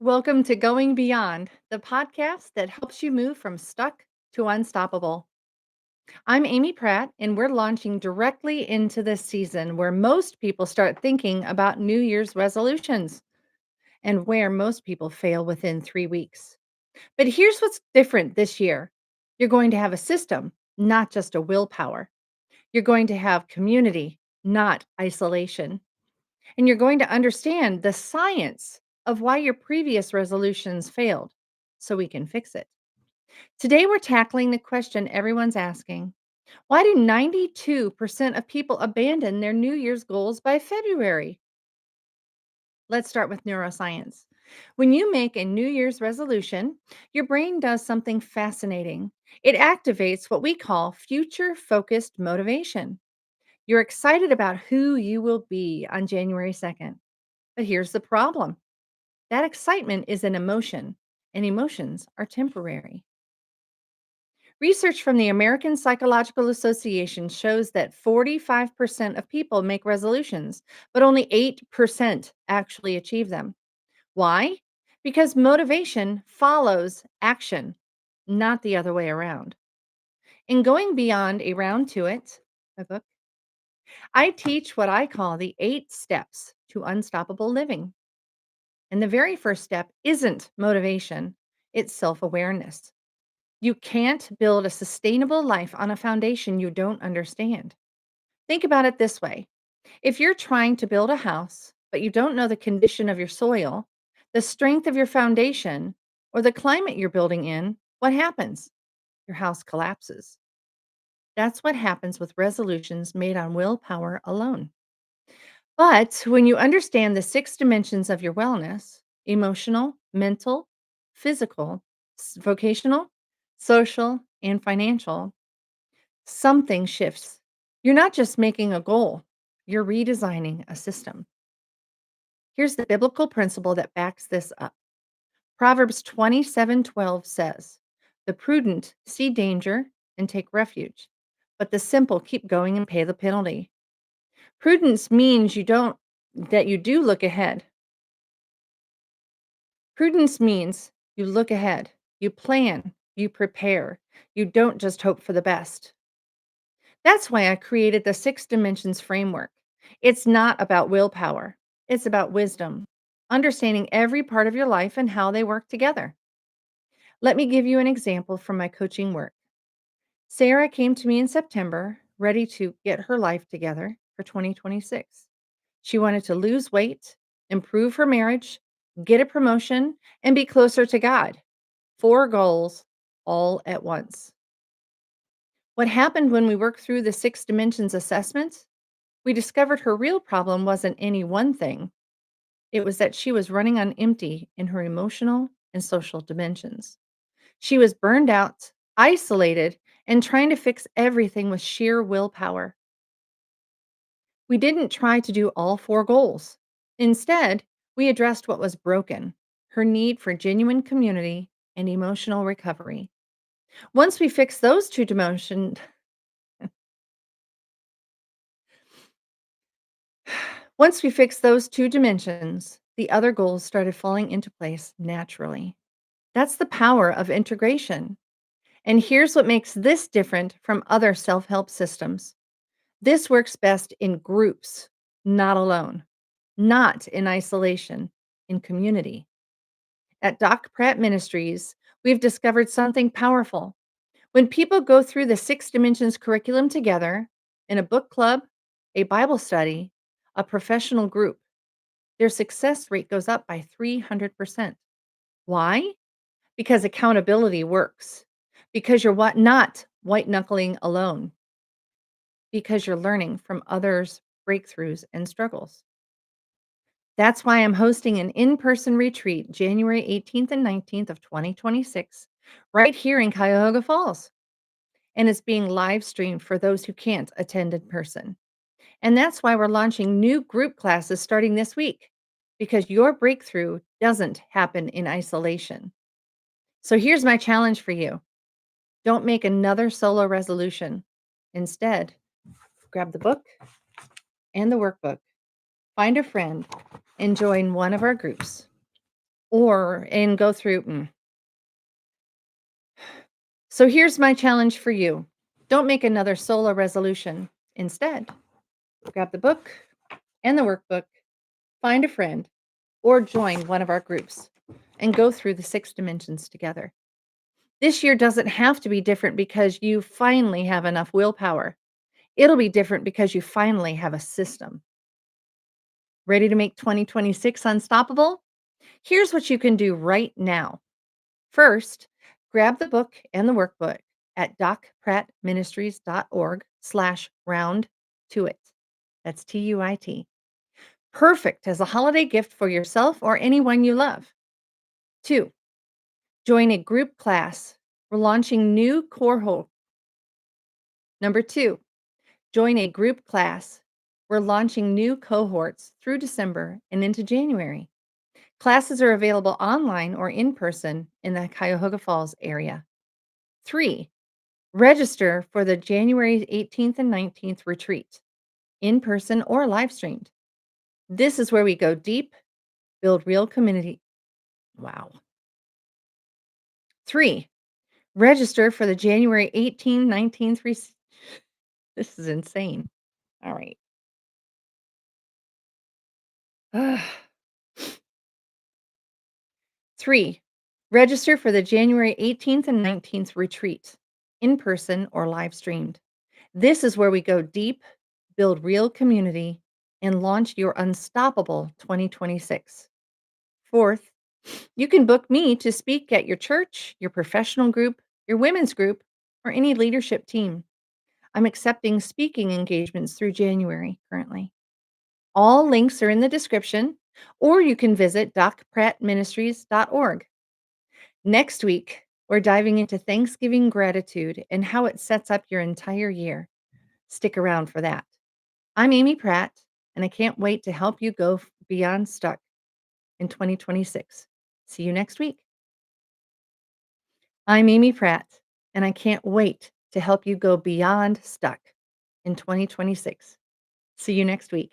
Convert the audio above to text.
Welcome to Going Beyond, the podcast that helps you move from stuck to unstoppable. I'm Amy Pratt, and we're launching directly into this season where most people start thinking about New Year's resolutions and where most people fail within 3 weeks. But here's what's different this year: you're going to have a system, not just a willpower. You're going to have community, not isolation. And you're going to understand the science of why your previous resolutions failed so we can fix it. Today, we're tackling the question everyone's asking: why do 92% of people abandon their New Year's goals by February? Let's start with neuroscience. When you make a New Year's resolution, your brain does something fascinating. It activates what we call future focused motivation. You're excited about who you will be on January 2nd. But here's the problem: that excitement is an emotion, and emotions are temporary. Research from the American Psychological Association shows that 45% of people make resolutions, but only 8% actually achieve them. Why? Because motivation follows action, not the other way around. In Going Beyond a Round Tuit, my book, I teach what I call the 8 steps to unstoppable living. And the very first step isn't motivation, it's self awareness. You can't build a sustainable life on a foundation you don't understand. Think about it this way: if you're trying to build a house, but you don't know the condition of your soil, the strength of your foundation, or the climate you're building in, what happens? Your house collapses. That's what happens with resolutions made on willpower alone. But when you understand the 6 dimensions of your wellness — emotional, mental, physical, vocational, social, and financial — something shifts. You're not just making a goal, you're redesigning a system. Here's the biblical principle that backs this up. Proverbs 27:12 says, "The prudent see danger and take refuge, but the simple keep going and pay the penalty." Prudence means you do look ahead. Prudence means you look ahead, you plan, you prepare. You don't just hope for the best. That's why I created the 6 dimensions framework. It's not about willpower, it's about wisdom, understanding every part of your life and how they work together. Let me give you an example from my coaching work. Sarah came to me in September, ready to get her life together for 2026. She wanted to lose weight, improve her marriage, get a promotion, and be closer to God. 4 goals all at once. What happened when we worked through the 6 dimensions assessment? We discovered her real problem wasn't any one thing. It was that she was running on empty in her emotional and social dimensions. She was burned out, isolated, and trying to fix everything with sheer willpower. We didn't try to do all 4 goals. Instead, we addressed what was broken: her need for genuine community and emotional recovery. Once we fixed those two dimensions, Once we fixed those 2 dimensions, the other goals started falling into place naturally. That's the power of integration. And here's what makes this different from other self help systems: this works best in groups, not alone, not in isolation, in community. At Doc Pratt Ministries, we've discovered something powerful. When people go through the 6 dimensions curriculum together in a book club, a Bible study, a professional group, their success rate goes up by 300%. Why? Because accountability works. Because you're not white knuckling alone. Because you're learning from others' breakthroughs and struggles. That's why I'm hosting an in person retreat January 18th and 19th of 2026 right here in Cuyahoga Falls. And it's being live streamed for those who can't attend in person. And that's why we're launching new group classes starting this week, because your breakthrough doesn't happen in isolation. So here's my challenge for you: don't make another solo resolution. Instead, grab the book and the workbook, find a friend, and join one of our groups. or and go through. So here's my challenge for you. Don't make another solo resolution. Instead, grab the book and the workbook, find a friend, or join one of our groups and go through the 6 dimensions together. This year doesn't have to be different because you finally have enough willpower. It'll be different because you finally have a system. Ready to make 2026 unstoppable? Here's what you can do right now. First, grab the book and the workbook at docprattministries.org/round tuit. That's TUIT. Perfect as a holiday gift for yourself or anyone you love. 2, join a group class. We're launching new cohort. Number 2, join a group class. We're launching new cohorts through December and into January. Classes are available online or in person in the Cuyahoga Falls area. 3, register for the January 18th and 19th retreat, in person or live streamed. This is where we go deep, build real community. Wow. 3, register for the January 18th, 19th. This is insane. All right. Ugh. 3, register for the January 18th and 19th retreat, in person or live streamed. This is where we go deep, build real community, and launch your unstoppable 2026. Fourth, you can book me to speak at your church, your professional group, your women's group, or any leadership team. I'm accepting speaking engagements through January currently. All links are in the description, or you can visit docprattministries.org. Next week, we're diving into Thanksgiving gratitude and how it sets up your entire year. Stick around for that. I'm Amy Pratt, and I can't wait to help you go beyond stuck in 2026. See you next week. I'm Amy Pratt, and I can't wait to help you go beyond stuck in 2026. See you next week.